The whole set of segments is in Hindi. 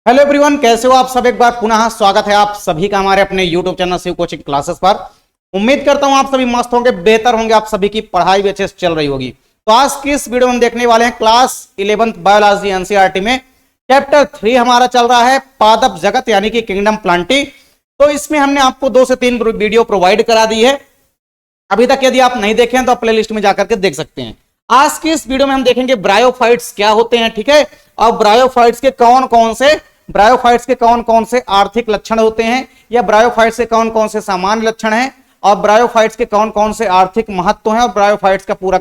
हेलो एवरीवन, कैसे हो आप सब। एक बार पुनः स्वागत है आप सभी का हमारे अपने YouTube channel Shiv coaching classes पर। उम्मीद करता हूं आप सभी मस्त होंगे, बेहतर होंगे, आप सभी की पढ़ाई भी अच्छे से चल रही होगी। तो आज की इस वीडियो में हम देखने वाले हैं क्लास 11th बायोलॉजी एनसीईआरटी में चैप्टर 3 हमारा चल रहा है पादप जगत यानी कि किंगडम प्लांटी। तो इसमें हमने आपको 2 से 3 वीडियो प्रोवाइड करा दी है। अभी तक यदि आप नहीं देखे हैं तो आप प्ले लिस्ट में जाकर के देख सकते हैं। आज की इस वीडियो में हम देखेंगे ब्रायोफाइट्स क्या होते हैं, ठीक है, और ब्रायोफाइट्स के कौन कौन से आर्थिक लक्षण होते हैं, या ब्रायोफाइट्स के कौन कौन से सामान्य लक्षण हैं, और ब्रायोफाइट्स के कौन कौन से आर्थिक महत्व हैं, और ब्रायोफाइट्स का पूरा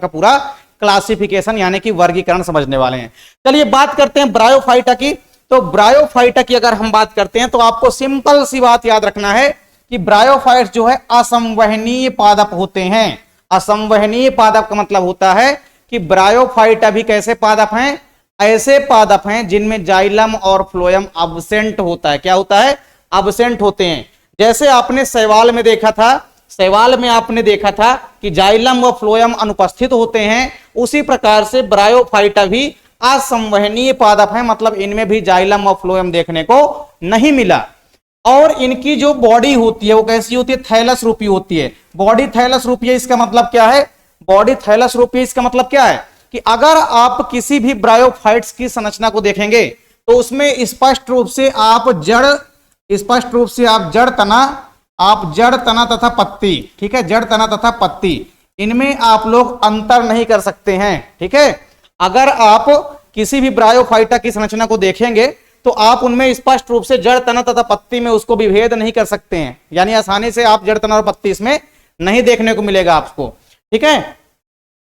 क्लासिफिकेशन यानी कि वर्गीकरण समझने वाले हैं। चलिए बात करते हैं ब्रायोफाइटा की। तो ब्रायोफाइटा की अगर हम बात करते हैं तो आपको सिंपल सी बात याद रखना है कि ब्रायोफाइट्स जो है असंवहनीय पादप होते हैं। असंवहनीय पादप का मतलब होता है कि ब्रायोफाइटा भी कैसे पादप हैं, ऐसे पादप हैं जिनमें जाइलम और फ्लोएम अब्सेंट होता है। क्या होता है? अब्सेंट होते हैं। जैसे आपने शैवाल में देखा था, शैवाल में आपने देखा था कि जाइलम व फ्लोएम अनुपस्थित होते हैं, उसी प्रकार से ब्रायोफाइटा भी असंवहनीय पादप हैं, मतलब इनमें भी जाइलम व फ्लोएम देखने को नहीं मिला। और इनकी जो बॉडी होती है वो कैसी होती है? थैलस रूपी होती है। बॉडी थैलस रूपी है, इसका मतलब क्या है? बॉडी थैलस रूपी इसका मतलब क्या है कि अगर आप किसी भी ब्रायोफाइट्स की संरचना को देखेंगे तो उसमें स्पष्ट रूप से आप जड़ तना तथा पत्ती, ठीक है, जड़ तना तथा पत्ती, इनमें आप लोग अंतर नहीं कर सकते हैं, ठीक है। अगर आप किसी भी ब्रायोफाइटा की संरचना को देखेंगे तो आप उनमें स्पष्ट रूप से जड़ तना तथा पत्ती में उसको विभेद नहीं कर सकते हैं, यानी आसानी से आप जड़ तना और पत्ती इसमें नहीं देखने को मिलेगा आपको, ठीक है।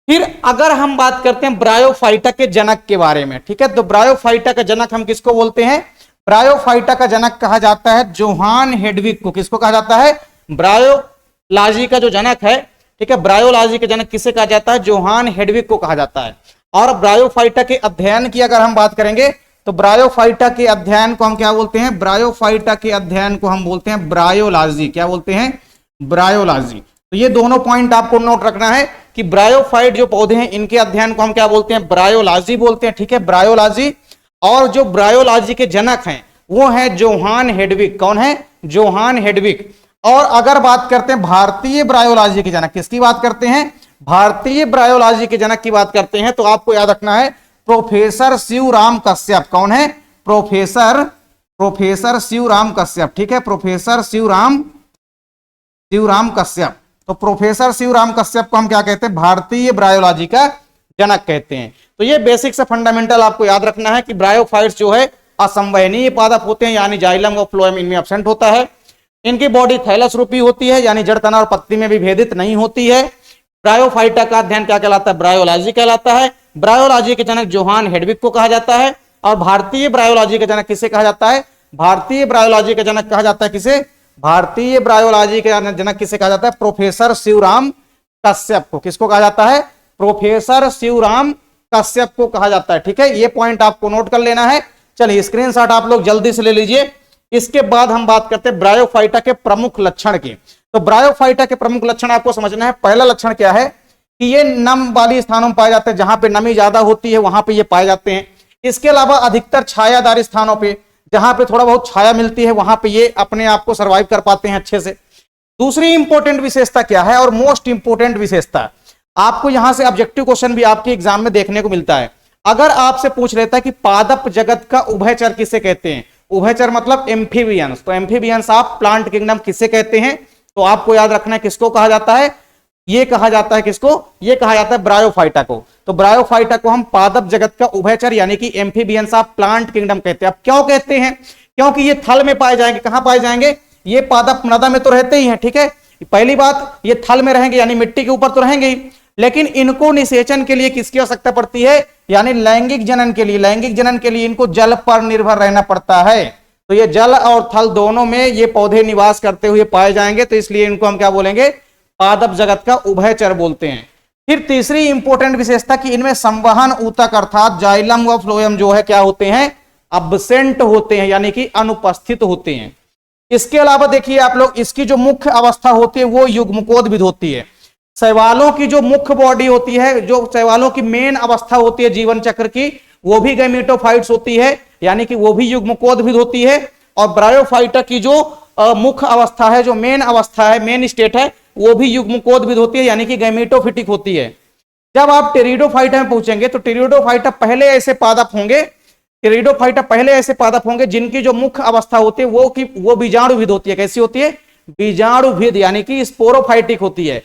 फिर अगर हम बात करते हैं ब्रायोफाइटा के जनक के बारे में, ठीक है, तो ब्रायोफाइटा का जनक हम किसको बोलते हैं? ब्रायोफाइटा का जनक कहा जाता है जोहान हेडविग को। किसको कहा जाता है? ब्रायोलॉजी का जो जनक है, ठीक है, ब्रायोलॉजी के जनक किसे कहा जाता है? जोहान हेडविग को कहा जाता है। और ब्रायोफाइटा के अध्ययन की अगर हम बात करेंगे तो ब्रायोफाइटा के अध्ययन को हम क्या बोलते हैं? ब्रायोफाइटा के अध्ययन को हम बोलते हैं ब्रायोलॉजी। क्या बोलते हैं? ब्रायोलॉजी। तो ये दोनों पॉइंट आपको नोट रखना है कि ब्रायोफाइट जो पौधे हैं इनके अध्ययन को हम क्या बोलते हैं? ब्रायोलॉजी बोलते हैं, ठीक है, ब्रायोलॉजी। और जो ब्रायोलॉजी के जनक हैं वो है जोहान हेडविग। कौन है? Johann Hedwig. और अगर बात करते हैं भारतीय ब्रायोलॉजी के जनक, किसकी बात करते हैं? भारतीय ब्रायोलॉजी के जनक की बात करते हैं तो आपको याद रखना है प्रोफेसर शिवराम कश्यप। कौन है? प्रोफेसर शिवराम कश्यप, ठीक है, प्रोफेसर शिवराम कश्यप। तो प्रोफेसर शिवराम कश्यप को हम क्या कहते हैं? भारतीय ब्रायोलॉजी का जनक कहते हैं। तो ये बेसिक से फंडामेंटल आपको याद रखना है कि ब्रायोफाइट्स जो है असंवहनीय पादप होते हैं, यानी जाइलम और फ्लोएम इनमें एब्सेंट होता है। इनकी बॉडी थैलस रूपी होती है, यानी जड़ तना और पत्ती में विभेदित नहीं होती है। ब्रायोफाइटा का अध्ययन क्या कहलाता है? ब्रायोलॉजी कहलाता है। ब्रायोलॉजी के जनक जोहान हेडविग को कहा जाता है। और भारतीय ब्रायोलॉजी के जनक किसे कहा जाता है? भारतीय ब्रायोलॉजी के जनक कहा जाता है किसे? भारतीय ब्रायोलॉजी के जनक किसे कहा जाता है? प्रोफेसर शिवराम कश्यप को। किसको कहा जाता है? प्रोफेसर शिवराम कश्यप को कहा जाता है, ठीक है। ये पॉइंट आपको नोट कर लेना है। चलिए स्क्रीनशॉट आप लोग जल्दी से ले लीजिए। इसके बाद हम बात करते हैं ब्रायोफाइटा के प्रमुख लक्षण के। तो ब्रायोफाइटा के प्रमुख लक्षण आपको समझना है। पहला लक्षण क्या है कि ये नम वाली स्थानों में पाए जाते हैं, जहां पे नमी ज्यादा होती है वहां पे ये पाए जाते हैं। इसके अलावा अधिकतर छायादार स्थानों पे, जहां पे थोड़ा बहुत छाया मिलती है, वहां पे ये अपने आप को सर्वाइव कर पाते हैं अच्छे से। दूसरी इंपॉर्टेंट विशेषता क्या है, और मोस्ट इंपॉर्टेंट विशेषता, आपको यहां से ऑब्जेक्टिव क्वेश्चन भी आपके एग्जाम में देखने को मिलता है। अगर आपसे पूछ लेता है कि पादप जगत का उभयचर किसे कहते हैं? उभयचर मतलब एम्फीबियंस। तो एम्फीबियंस ऑफ प्लांट किंगडम किसे कहते हैं? तो आपको याद रखना है किसको कहा जाता है? ये कहा जाता है किसको? ये कहा जाता है ब्रायोफाइटा को। तो ब्रायोफाइटा को हम पादप जगत का उभयचर यानी कि एम्फीबियंस ऑफ प्लांट किंगडम कहते हैं। अब क्यों कहते हैं? क्योंकि ये थल में पाए जाएंगे। कहां पाए जाएंगे? ये पादप मृदा में तो रहते ही हैं, ठीक है, पहली बात ये थल में रहेंगे यानी मिट्टी के ऊपर तो रहेंगे ही, लेकिन इनको निषेचन के लिए किसकी आवश्यकता पड़ती है? यानी लैंगिक जनन के लिए। लैंगिक जनन के लिए इनको जल पर निर्भर रहना पड़ता है। तो ये जल और थल दोनों में ये पौधे निवास करते हुए पाए जाएंगे, तो इसलिए इनको हम क्या बोलेंगे? पादप जगत का उभयचर बोलते हैं। फिर तीसरी इंपॉर्टेंट विशेषता कि इनमें संवहन ऊतक अर्थात जाइलम व फ्लोएम जो है क्या होते हैं? अब्सेंट होते हैं, यानी कि अनुपस्थित होते हैं। इसके अलावा देखिए आप लोग, इसकी जो मुख्य अवस्था होती है वो युग्मकोद्भिद होती है। शैवालों की जो मुख्य बॉडी होती है, जो शैवालों की मेन अवस्था होती है जीवन चक्र की, वो भी गैमेटोफाइट्स होती है, यानी कि वो भी युग्मकोद्भिद होती है। और ब्रायोफाइटा की जो मुख्य अवस्था है, जो मेन अवस्था है, मेन स्टेट है, वो भी युग्मकोद्भिद होती है, यानी कि गैमेटोफिटिक होती है। जब आप टेरिडोफाइटा में पहुंचेंगे तो टेरिडोफाइटा पहले ऐसे पादप होंगे, टेरिडोफाइटा पहले ऐसे पादप होंगे जिनकी जो मुख्य अवस्था होती है वो बीजाणुविद होती है। कैसी होती है? बीजाणुविद, यानी कि स्पोरोफाइटिक होती है।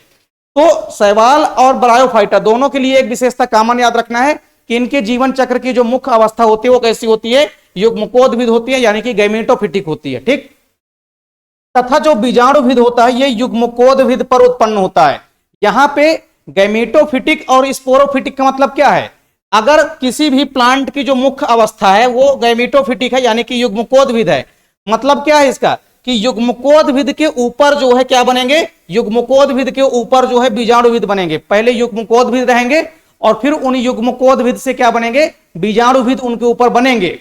तो शैवाल और ब्रायोफाइटा दोनों के लिए एक विशेषता कॉमन याद रखना है कि इनके जीवन चक्र की जो मुख्य अवस्था होती है वो कैसी होती है? युग्मकोद्भिद होती है, यानी कि गैमेटोफिटिक होती है। ठीक, तथा जो बीजाणुविद होता है ये युग्मकोद्भिद पर उत्पन्न होता है। यहां पे गैमेटोफिटिक और स्पोरोफिटिक का मतलब क्या है? अगर किसी भी प्लांट की जो मुख्य अवस्था है वो गैमेटोफिटिक है, यानी कि युग्मकोद्भिद है, मतलब क्या है इसका कि युग्मकोद्भिद के ऊपर जो है क्या बनेंगे? युग्मकोद्भिद के ऊपर जो है बीजाणुविद बनेंगे। पहले युग्मकोद्भिद रहेंगे और फिर उन युग्मकोद्भिद से क्या बनेंगे? बीजाणुविद उनके ऊपर बनेंगे।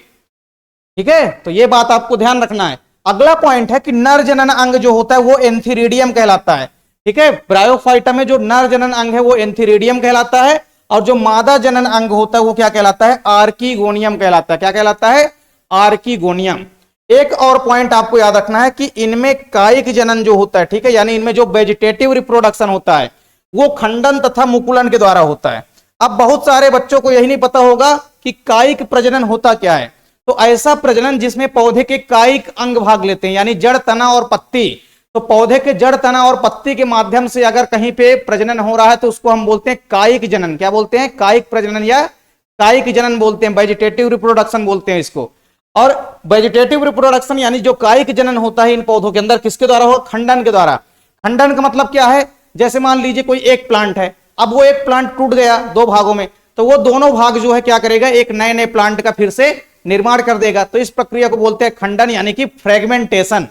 ठीक है, तो ये बात आपको ध्यान रखना है। अगला पॉइंट है कि नर जनन अंग जो होता है वो एंथीरिडियम कहलाता है। ठीक है, ब्रायोफाइटा में जो नर जनन अंग है वो एंथीरिडियम कहलाता है, और जो मादा जनन अंग होता है वो क्या कहलाता है? आर्कीगोनियम कहलाता है। क्या कहलाता है? आर्कीगोनियम। एक और पॉइंट आपको याद रखना है कि इनमें कायिक जनन जो होता है, ठीक है, यानी इनमें जो वेजिटेटिव रिप्रोडक्शन होता है वो खंडन तथा मुकुलन के द्वारा होता है। अब बहुत सारे बच्चों को यही नहीं पता होगा कि कायिक प्रजनन होता क्या है। तो ऐसा प्रजनन जिसमें पौधे के कायिक अंग भाग लेते हैं, यानी जड़, तना और पत्ती। तो पौधे के जड़, तना और पत्ती के माध्यम से अगर कहीं पे प्रजनन हो रहा है तो उसको हम बोलते हैं कायिक जनन। क्या बोलते हैं? कायिक प्रजनन या कायिक जनन बोलते हैं, वेजिटेटिव रिप्रोडक्शन बोलते हैं इसको। और वेजिटेटिव रिप्रोडक्शन यानी जो कायिक जनन होता है इन पौधों के अंदर, किसके द्वारा होगा? खंडन के द्वारा। खंडन का मतलब क्या है? जैसे मान लीजिए कोई एक प्लांट है, अब वो एक प्लांट टूट गया दो भागों में, तो वो दोनों भाग जो है क्या करेगा? एक नए नए प्लांट का फिर से निर्माण कर देगा। तो इस प्रक्रिया को बोलते हैं खंडन, यानी कि फ्रेगमेंटेशन।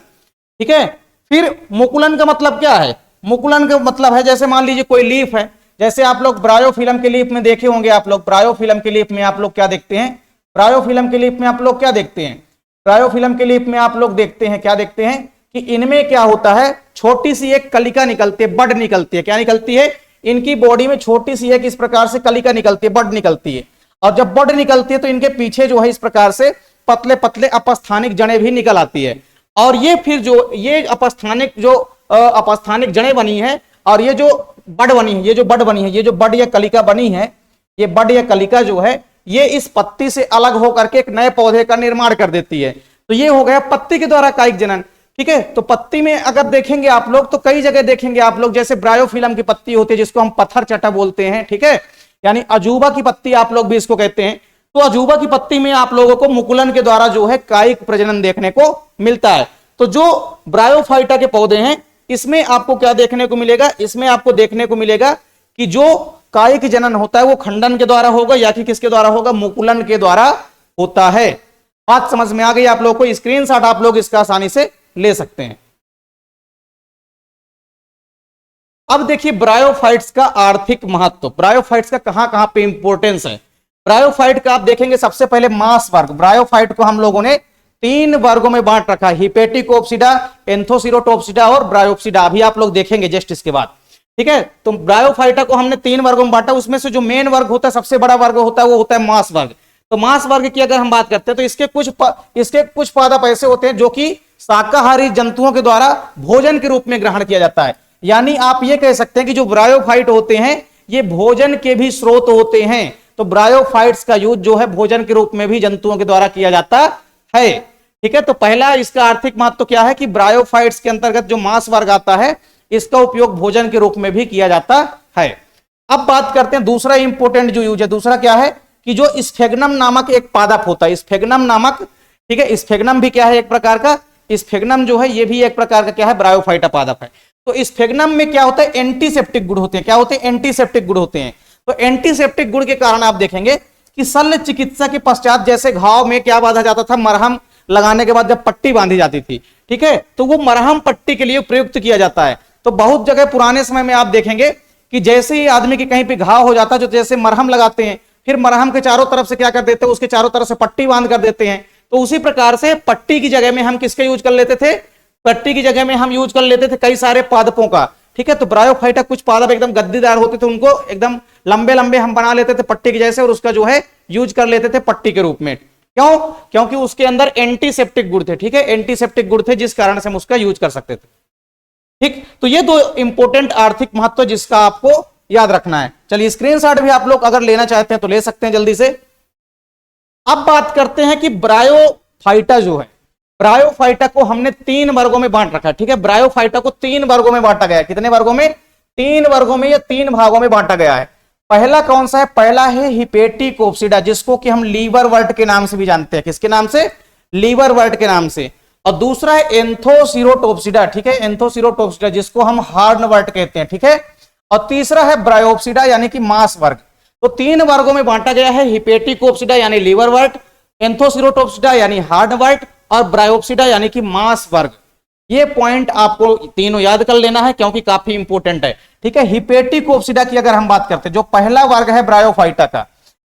ठीक है, फिर मुकुलन का मतलब क्या है? मुकुलन का मतलब है जैसे मान लीजिए कोई लीफ है, जैसे आप लोग ब्रायोफिल्म के लीफ में देखे होंगे, आप लोग ब्रायोफिल्म के लीफ में आप लोग क्या देखते हैं? ब्रायोफिल्म के लीफ में आप लोग क्या देखते हैं? ब्रायोफिल्म के लीफ में आप लोग देखते हैं, क्या देखते हैं कि इनमें क्या होता है? छोटी सी एक कलिका निकलती है, बड निकलती है। क्या निकलती है? इनकी बॉडी में छोटी सी एक इस प्रकार से कलिका निकलती है, बड निकलती है। और जब बड निकलती है तो इनके पीछे जो है इस प्रकार से पतले पतले अपस्थानिक जड़ें भी निकल आती है। और ये फिर जो ये अपस्थानिक जड़ें बनी है और ये जो बड बनी है, ये जो बड बनी है, ये जो बड या कलिका बनी है, ये बड या कलिका जो है ये इस पत्ती से अलग होकर के एक नए पौधे का निर्माण कर देती है। तो ये हो गया पत्ती के द्वारा कायिक जनन। ठीक है, तो पत्ती में अगर देखेंगे आप लोग तो कई जगह देखेंगे आप लोग, जैसे ब्रायोफिल्म की पत्ती होती है जिसको हम पत्थर चटा बोलते हैं। ठीक है, यानी अजूबा की पत्ती आप लोग भी इसको कहते हैं। तो अजूबा की पत्ती में आप लोगों को मुकुलन के द्वारा जो है कायिक प्रजनन देखने को मिलता है। तो जो ब्रायोफाइटा के पौधे हैं इसमें आपको क्या देखने को मिलेगा? इसमें आपको देखने को मिलेगा कि जो कायिक जनन होता है वो खंडन के द्वारा होगा या कि किसके द्वारा होगा? मुकुलन के द्वारा होता है। बात समझ में आ गई आप लोगों को? स्क्रीनशॉट आप लोग इसका आसानी से ले सकते हैं। अब देखिए ब्रायोफाइट्स का आर्थिक महत्व, ब्रायोफाइट्स का कहां कहां पे इंपॉर्टेंस है। ब्रायोफाइट का आप देखेंगे सबसे पहले मास वर्ग। ब्रायोफाइट को हम लोगों ने 3 वर्गों में बांट रखा है, हिपेटिकोप्सिडा, एंथोसिरोटोप्सिडा और ब्रायोप्सिडा। अभी आप लोग देखेंगे जस्ट इसके बाद। ठीक है, तो ब्रायोफाइटा को हमने 3 वर्गों में बांटा। उसमें से जो मेन वर्ग होता है, सबसे बड़ा वर्ग होता है, वो होता है मास वर्ग। तो मास वर्ग की अगर हम बात करते हैं तो इसके कुछ पादप ऐसे होते हैं जो कि शाकाहारी जंतुओं के द्वारा भोजन के रूप में ग्रहण किया जाता है। यानी आप ये कह सकते हैं कि जो ब्रायोफाइट होते हैं ये भोजन के भी स्रोत होते हैं। तो ब्रायोफाइट्स का यूज जो है भोजन के रूप में भी जंतुओं के द्वारा किया जाता है। ठीक है, तो पहला इसका आर्थिक महत्व क्या है कि ब्रायोफाइट्स के अंतर्गत जो मांस वर्ग आता है इसका उपयोग भोजन के रूप में भी किया जाता है। अब बात करते हैं दूसरा इंपॉर्टेंट जो यूज है। दूसरा क्या है कि जो स्फेग्नम नामक एक पादप होता है, स्फेग्नम नामक, ठीक है, स्फेग्नम भी क्या है? एक प्रकार का स्फेग्नम जो है ये भी एक प्रकार का क्या है? ब्रायोफाइटा पादप है। तो स्फेग्नम में क्या होता है? एंटीसेप्टिक गुण होते हैं। क्या होते हैं? एंटीसेप्टिक गुण होते हैं। तो एंटीसेप्टिक गुण के कारण आप देखेंगे कि शल्य चिकित्सा के पश्चात जैसे घाव में क्या बांधा जाता था? मरहम लगाने के बाद जब पट्टी बांधी जाती थी, ठीक है, तो वो मरहम पट्टी के लिए प्रयुक्त किया जाता है। तो बहुत जगह पुराने समय में आप देखेंगे कि जैसे ही आदमी के कहीं पे घाव हो जाता है, जो जैसे मरहम लगाते हैं, फिर मरहम के चारों तरफ से क्या कर देते हैं? उसके चारों तरफ से पट्टी बांध कर देते हैं। तो उसी प्रकार से पट्टी की जगह में हम किसका यूज कर लेते थे? पट्टी की जगह में हम यूज कर लेते थे कई सारे पादपों का। ठीक है, तो ब्रायोफाइटा कुछ पादप एकदम गद्दीदार होते थे, उनको एकदम लंबे लंबे हम बना लेते थे पट्टी की जैसे, और उसका जो है यूज कर लेते थे पट्टी के रूप में। क्यों? क्योंकि उसके अंदर एंटीसेप्टिक गुण थे, ठीक है, एंटीसेप्टिक गुण थे जिस कारण से हम उसका यूज कर सकते थे। ठीक, तो ये दो इंपॉर्टेंट आर्थिक महत्व जिसका आपको याद रखना है। चलिए स्क्रीनशॉट भी आप लोग अगर लेना चाहते हैं तो ले सकते हैं जल्दी से। अब बात करते हैं कि ब्रायोफाइटा जो है, ब्रायोफाइटा को हमने 3 वर्गों में बांट रखा है, ठीक है। ब्रायोफाइटा को 3 वर्गों में बांटा गया है। कितने वर्गों में? 3 वर्गों में या 3 भागों में बांटा गया है। पहला कौन सा है? पहला है हिपेटिकोप्सिडा, जिसको कि हम लीवरवर्ट के नाम से भी जानते हैं। किसके नाम से? लीवरवर्ट के नाम से। और दूसरा है एंथोसिरोटोप्सिडा, ठीक है, एंथोसिरोटोप्सिडा जिसको हम हार्नवर्ट कहते हैं, ठीक है। और तीसरा है ब्रायोप्सिडा यानी कि मांस वर्ग। तो 3 वर्गों में बांटा गया है, हिपेटिकोप्सिडा यानी लीवरवर्ट, एंथोसिरोटोप्सिडा यानी हार्नवर्ट और ब्रायोप्सिडा यानी कि मांस वर्ग। ये पॉइंट आपको तीनों याद कर लेना है क्योंकि काफी इंपॉर्टेंट है, ठीक है। हिपेटिकोप्सिडा की अगर हम बात करते हैं, जो पहला वर्ग है ब्रायोफाइटा का,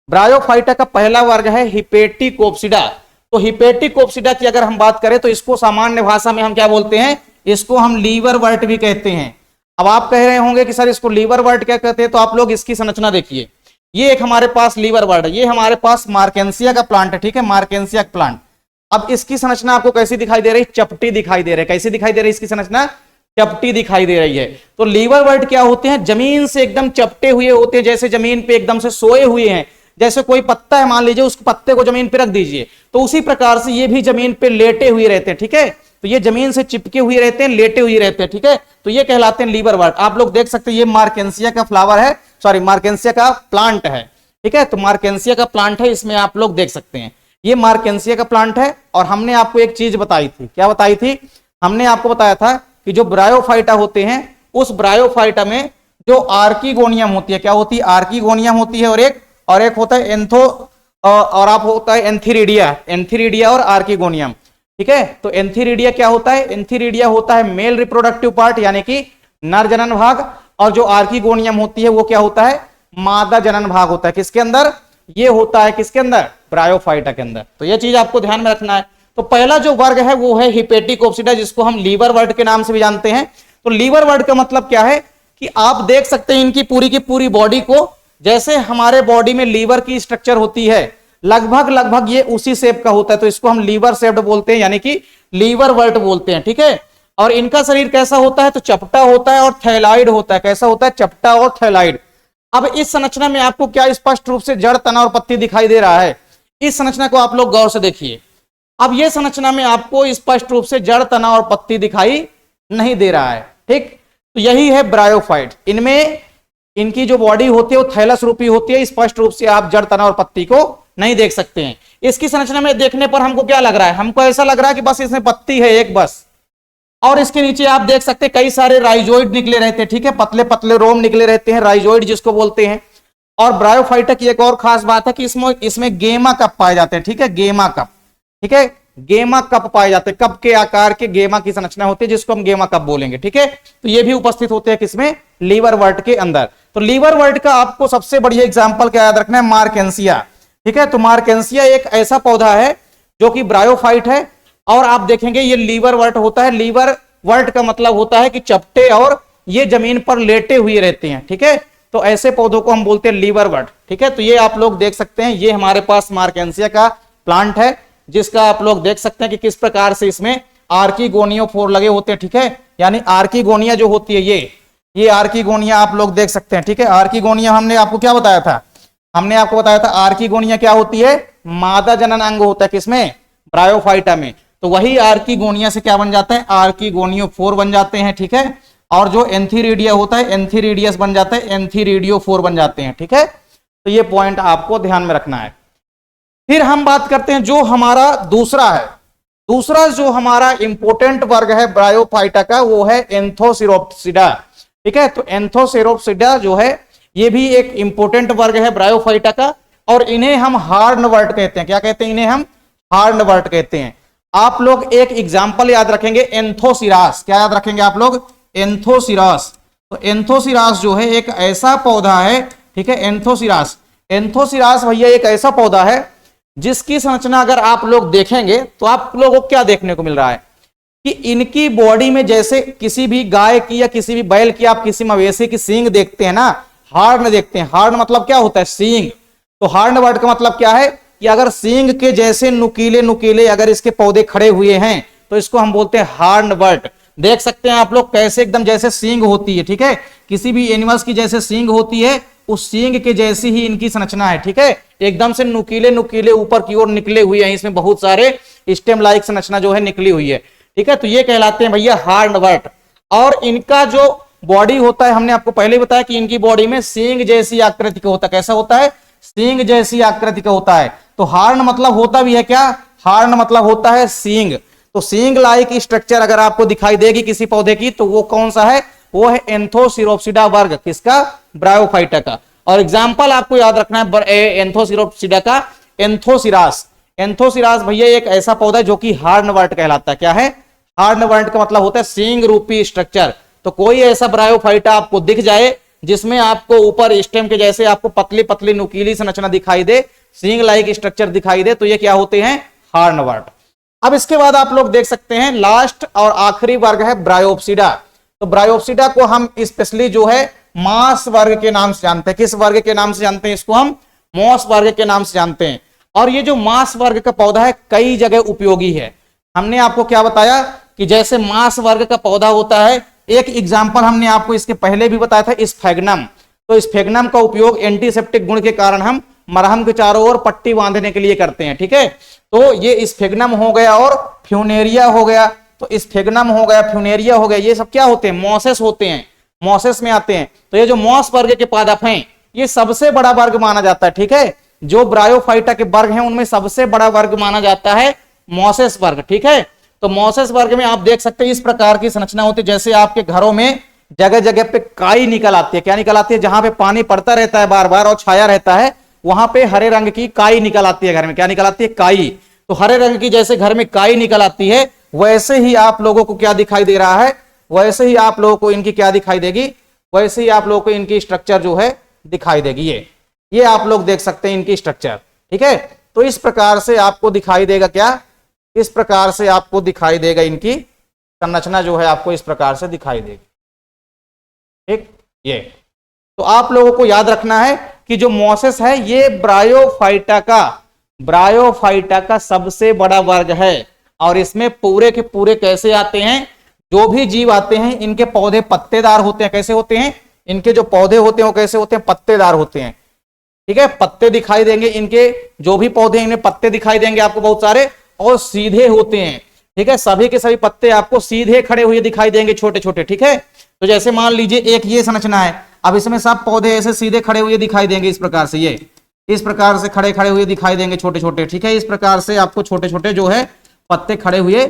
ब्रायोफाइटा का पहला वर्ग है हिपेटिकोप्सिडा। तो हिपेटिकोप्सिडा की अगर हम बात करें तो इसको सामान्य भाषा में हम क्या बोलते हैं? इसको हम लीवरवर्ट भी कहते हैं। अब आप कह रहे होंगे कि सर इसको लीवरवर्ट क्या कहते हैं, तो आप लोग इसकी संरचना देखिए। ये एक हमारे पास लीवरवर्ट है, ये हमारे पास मार्केंसिया का प्लांट है, ठीक है, मार्केंसिया का प्लांट। अब इसकी संरचना आपको कैसी दिखाई दे रही? चपटी दिखाई दे रही है। कैसी दिखाई दे रही है इसकी संरचना? चपटी दिखाई दे रही है। तो लीवरवर्ट क्या होते हैं? जमीन से एकदम चपटे हुए होते हैं, जैसे जमीन पे एकदम से सोए हुए हैं। जैसे कोई पत्ता है, मान लीजिए, उस पत्ते को जमीन पे रख दीजिए, तो उसी प्रकार से ये भी जमीन पे लेटे हुए रहते हैं, ठीक है। तो ये जमीन से चिपके हुए रहते हैं, लेटे हुए रहते हैं, ठीक है। तो ये कहलाते हैं लीवरवर्ट। आप लोग देख सकते हैं ये मार्केंसिया का फ्लावर है, सॉरी मार्केंसिया का प्लांट है, ठीक है। तो मार्केंसिया का प्लांट है, इसमें आप लोग देख सकते हैं ये मार्केंसिया का प्लांट है। और हमने आपको एक चीज बताई थी, क्या बताई थी? हमने आपको बताया था कि जो ब्रायोफाइटा होते हैं, उस ब्रायोफाइटा में जो आर्किगोनियम होती है, क्या होती है? आर्किगोनियम होती है, और एक होता है एंथो, और आप होता है एंथीरिडिया, एंथीरिडिया और आर्किगोनियम, ठीक है। तो एंथीरिडिया क्या होता है? एंथीरिडिया होता है मेल रिप्रोडक्टिव पार्ट यानी कि नर जनन भाग, और जो आर्किगोनियम होती है वो क्या होता है? मादा जनन भाग होता है। किसके अंदर? ये होता है किसके अंदर? ब्रायोफाइटा के अंदर। तो ये चीज आपको ध्यान में रखना है। तो पहला जो वर्ग है वो है हिपेटिकोप्सिडा, जिसको हम लीवरवर्ट के नाम से भी जानते हैं। तो लीवरवर्ट का मतलब क्या है कि आप देख सकते हैं इनकी पूरी की पूरी बॉडी को, जैसे हमारे बॉडी में लीवर की स्ट्रक्चर होती है, लगभग ये उसी शेप का होता है। तो इसको हम लीवर शेप्ड बोलते हैं यानी कि लीवरवर्ट बोलते हैं, ठीक है। और इनका शरीर कैसा होता है? तो चपटा होता है और थैलाइड होता है। कैसा होता है? चपटा और थैलाइड। अब इस संरचना में आपको क्या स्पष्ट रूप से जड़, तना और पत्ती दिखाई दे रहा है? इस संरचना को आप लोग गौर से देखिए। अब ये संरचना में आपको स्पष्ट रूप से जड़, तना और पत्ती दिखाई नहीं दे रहा है, ठीक। तो यही है ब्रायोफाइट। इनमें इनकी जो बॉडी होती है वो थैलस रूपी होती है, स्पष्ट रूप से आप जड़, तना और पत्ती को नहीं देख सकते हैं। इसकी संरचना में देखने पर हमको क्या लग रहा है? हमको ऐसा लग रहा है कि बस इसमें पत्ती है एक बस, और इसके नीचे आप देख सकते हैं कई सारे राइजोइड निकले रहते हैं, ठीक है, पतले पतले रोम निकले रहते हैं, राइजोइड जिसको बोलते हैं। और ब्रायोफाइटा की एक और खास बात है कि इसमें गेमा कप पाए जाते हैं, ठीक है, गेमा कप, ठीक है, गेमा कप पाए जाते हैं। कप के आकार के गेमा की संरचना होती है जिसको हम गेमा कप बोलेंगे, ठीक है। तो ये भी उपस्थित होते हैं किसमें? लीवरवर्ट के अंदर। तो लीवरवर्ट का आपको सबसे बढ़िया एग्जाम्पल क्या याद रखना है? मार्केंसिया, ठीक है। तो मार्केंसिया एक ऐसा पौधा है जो कि ब्रायोफाइट है, और आप देखेंगे ये लीवरवर्ट होता है। लीवरवर्ट का मतलब होता है कि चपटे और ये जमीन पर लेटे हुए रहते हैं, ठीक है। तो ऐसे पौधों को हम बोलते हैं लीवरवर्ट, ठीक है। तो ये आप लोग देख सकते हैं, ये हमारे पास मार्केंसिया का प्लांट है, जिसका आप लोग देख सकते हैं कि किस प्रकार से इसमें आर्किगोनियोफोर लगे होते हैं, ठीक है। यानी आर्किगोनिया जो होती है ये आर्किगोनिया आप लोग देख सकते हैं, ठीक है। आर्किगोनिया हमने आपको क्या बताया था? हमने आपको बताया था आर्किगोनिया क्या होती है? मादा जनन अंग होता है किसमें? ब्रायोफाइटा में। तो वही आर्किगोनिया से क्या बन जाता है? आर्किगोनियोफोर बन जाते हैं, ठीक है। और जो एंथीरिडिया होता है, एंथीरिडियस बन जाता है, एंथीरिडियोफोर बन जाते हैं, ठीक है। तो ये पॉइंट आपको ध्यान में रखना है। फिर हम बात करते हैं जो हमारा दूसरा है, दूसरा जो हमारा इंपोर्टेंट वर्ग है ब्रायोफाइटा का, वो है एंथोसिरोप्सिडा, ठीक है। तो एंथोसिरोप्सिडा जो है ये भी एक इंपोर्टेंट वर्ग है ब्रायोफाइटा का, और इन्हें हम हार्नवर्ट कहते हैं। क्या कहते हैं? इन्हें हम हार्नवर्ट कहते हैं। आप लोग एक एग्जाम्पल याद रखेंगे, एंथोसिरास। क्या याद रखेंगे आप लोग? एंथोसिरास। तो एंथोसिरास जो है एक ऐसा पौधा है, ठीक है, एंथोसिरास। एंथोसिरास भैया एक ऐसा पौधा है जिसकी संरचना अगर आप लोग देखेंगे तो आप लोगों को क्या देखने को मिल रहा है कि इनकी बॉडी में जैसे किसी भी गाय की या किसी भी बैल की, आप किसी मवेशी की सींग देखते हैं ना, हार्न देखते हैं। हार्न मतलब क्या होता है? सींग। तो हार्नवर्ट का मतलब क्या है? कि अगर सींग के जैसे नुकीले नुकीले अगर इसके पौधे खड़े हुए हैं तो इसको हम बोलते हैं हार्नवर्ट। देख सकते हैं आप लोग कैसे एकदम जैसे सींग होती है, ठीक है, किसी भी एनिमल्स की जैसे सींग होती है उस सींग के जैसी ही इनकी संरचना है, ठीक है, एकदम से नुकीले नुकीले ऊपर की ओर निकले हुए हैं, इसमें बहुत सारे स्टेम लाइक संरचना जो है निकली हुई है, ठीक है। तो ये कहलाते हैं भैया हार्नवर्ट। और इनका जो बॉडी होता है, हमने आपको पहले बताया कि इनकी बॉडी में सींग जैसी आकृति का होता है। कैसा होता है? सींग जैसी आकृति का होता है। तो हार्न मतलब होता भी है क्या? हार्न मतलब होता है सींग। तो सींग लाइक स्ट्रक्चर अगर आपको दिखाई देगी किसी पौधे की तो वो कौन सा है? वो है एंथोसिरोप्सिडा वर्ग। किसका? ब्रायोफाइटा का। और एग्जाम्पल आपको याद रखना है एंथोसिरोप्सिडा का, एंथोसिरास। एंथोसिरास भैया एक ऐसा पौधा है जो कि हार्नवर्ट कहलाता है। क्या है? हार्नवर्ट का मतलब होता है सींग रूपी स्ट्रक्चर। तो कोई ऐसा ब्रायोफाइटा आपको दिख जाए जिसमें आपको ऊपर स्टेम के जैसे आपको पतली पतली नुकीली संरचना दिखाई दे, सींग लाइक स्ट्रक्चर दिखाई दे, तो ये क्या होते हैं? हार्नवर्ट। अब इसके बाद आप लोग देख सकते हैं लास्ट और आखिरी वर्ग है ब्रायोप्सिडा। तो ब्रायोप्सिडा को हम स्पेशली जो है मास वर्ग के नाम से जानते हैं। किस वर्ग के नाम से जानते हैं? इसको हम मॉस वर्ग के नाम से जानते हैं। और ये जो मास वर्ग का पौधा है कई जगह उपयोगी है। हमने आपको क्या बताया कि जैसे मास वर्ग का पौधा होता है, एक एग्जाम्पल हमने आपको इसके पहले भी बताया था, स्फेग्नम। तो स्फेग्नम का उपयोग एंटीसेप्टिक गुण के कारण हम मरहम के चारों ओर पट्टी बांधने के लिए करते हैं, ठीक है। तो ये स्फेग्नम हो गया और फ्यूनेरिया हो गया। तो स्फेग्नम हो गया, फ्यूनेरिया हो गया, ये सब क्या होते हैं? मॉसेस होते हैं, मॉसेस में आते हैं। तो ये जो मॉस वर्ग के पादप हैं ये सबसे बड़ा वर्ग माना जाता है, ठीक है। जो ब्रायोफाइटा के वर्ग हैं उनमें सबसे बड़ा वर्ग माना जाता है मॉसेस वर्ग, ठीक है। तो मॉसेस वर्ग में आप देख सकते हैं इस प्रकार की संरचना होती है। जैसे आपके घरों में जगह जगह पे काई निकल आती है। क्या निकल आती है? जहां पे पानी पड़ता रहता है बार बार और छाया रहता है वहां पे हरे रंग की काई निकल आती है घर में। क्या निकल आती है? काई। तो हरे रंग की जैसे घर में काई निकल आती है वैसे ही आप लोगों को क्या दिखाई दे रहा है? वैसे ही आप लोगों को इनकी क्या दिखाई देगी? वैसे ही आप लोगों को इनकी स्ट्रक्चर जो है दिखाई देगी। ये आप लोग देख सकते हैं इनकी स्ट्रक्चर, ठीक है। तो इस प्रकार से आपको दिखाई देगा क्या? इस प्रकार से आपको दिखाई देगा इनकी संरचना जो है आपको इस प्रकार से दिखाई देगी, ठीक। ये तो आप लोगों को याद रखना है कि जो मॉसेस है ये ब्रायोफाइटा का सबसे बड़ा वर्ग है। और इसमें पूरे के पूरे कैसे आते हैं? जो भी जीव आते हैं इनके पौधे पत्तेदार होते हैं। कैसे होते हैं? इनके जो पौधे होते हैं वो कैसे होते हैं? पत्तेदार होते हैं, ठीक है। पत्ते दिखाई देंगे इनके, जो भी पौधे इनमें पत्ते दिखाई देंगे आपको बहुत सारे, और सीधे होते हैं, ठीक है। सभी के सभी पत्ते आपको सीधे खड़े हुए दिखाई देंगे, छोटे छोटे, ठीक है। तो जैसे मान लीजिए एक ये संरचना है, अब इसमें सब पौधे ऐसे सीधे खड़े हुए दिखाई देंगे इस प्रकार से, ये इस प्रकार से खड़े खड़े हुए दिखाई देंगे छोटे छोटे, ठीक है। इस प्रकार से आपको छोटे छोटे जो है पत्ते खड़े हुए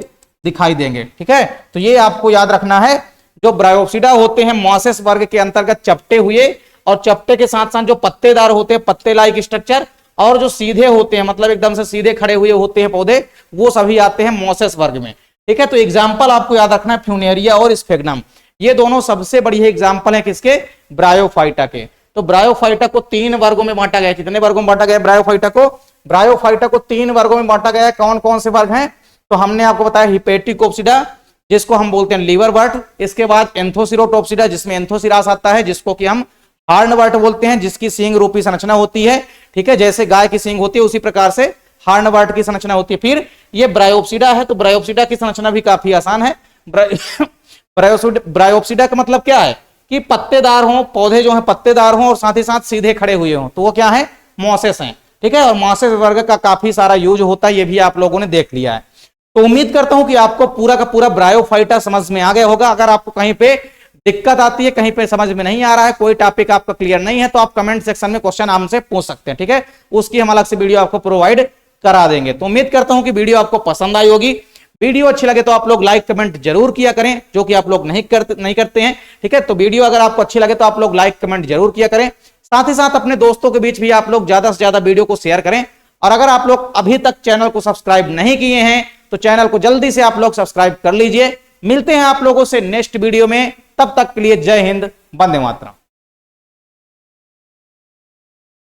दिखाई देंगे, ठीक है। तो ये आपको याद रखना है। जो ब्रायोप्सिडा होते हैं मॉसेस वर्ग के अंतर्गत चपटे हुए, और चपटे के साथ साथ जो पत्तेदार होते हैं, पत्ते लाइक स्ट्रक्चर, और जो सीधे होते हैं मतलब एकदम से सीधे खड़े हुए होते हैं पौधे, वो सभी आते हैं मॉसेस वर्ग में, ठीक है। तो एग्जाम्पल आपको याद रखना है फ्यूनेरिया और स्फेग्नम, ये दोनों सबसे बढ़िया एग्जाम्पल है किसके? ब्रायोफाइटा के। तो ब्रायोफाइटा को 3 वर्गों में बांटा गया। कितने वर्गों में बांटा गया ब्रायोफाइटा को? ब्रायोफाइटा को 3 वर्गों में बांटा गया है। कौन कौन से वर्ग हैं? तो हमने आपको बताया हिपेटिकोप्सिडा जिसको हम बोलते हैं लीवर वर्ट, इसके बाद एंथोसिरोटोप्सिडा जिसमें एंथोसिरास आता है जिसको कि हम हार्नवर्ट बोलते हैं, जिसकी सींग रूपी संरचना होती है, ठीक है। जैसे गाय की सींग होती है उसी प्रकार से हार्नवर्ट की संरचना होती है। फिर ये ब्रायोप्सिडा है, तो ब्रायोप्सिडा की संरचना भी काफी आसान है। ब्रायोप्सिडा का मतलब क्या है? कि पत्तेदार हों, पौधे जो हैं पत्तेदार हों और साथ ही साथ सीधे खड़े हुए हों, तो वो क्या है? मॉसेस हैं, ठीक है। और मॉसेस वर्ग का काफी सारा यूज होता है, ये भी आप लोगों ने देख लिया है। तो उम्मीद करता हूं कि आपको पूरा का पूरा ब्रायोफाइटा समझ में आ गया होगा। अगर आपको कहीं पे दिक्कत आती है, कहीं पे समझ में नहीं आ रहा है, कोई टॉपिक आपका क्लियर नहीं है, तो आप कमेंट सेक्शन में क्वेश्चन हमसे पूछ सकते हैं, ठीक है। उसकी हम अलग से वीडियो आपको प्रोवाइड करा देंगे। तो उम्मीद करता हूं कि वीडियो आपको पसंद आई होगी। वीडियो अच्छी लगे तो आप लोग लाइक कमेंट जरूर किया करें, जो कि आप लोग नहीं करते हैं, ठीक है। तो वीडियो अगर आपको अच्छी लगे तो आप लोग लाइक कमेंट जरूर किया करें। साथ ही साथ अपने दोस्तों के बीच भी आप लोग ज्यादा से ज्यादा वीडियो को शेयर करें। और अगर आप लोग अभी तक चैनल को सब्सक्राइब नहीं किए हैं तो चैनल को जल्दी से आप लोग सब्सक्राइब कर लीजिए। मिलते हैं आप लोगों से नेक्स्ट वीडियो में, तब तक के लिए जय हिंद, वंदे मातरम।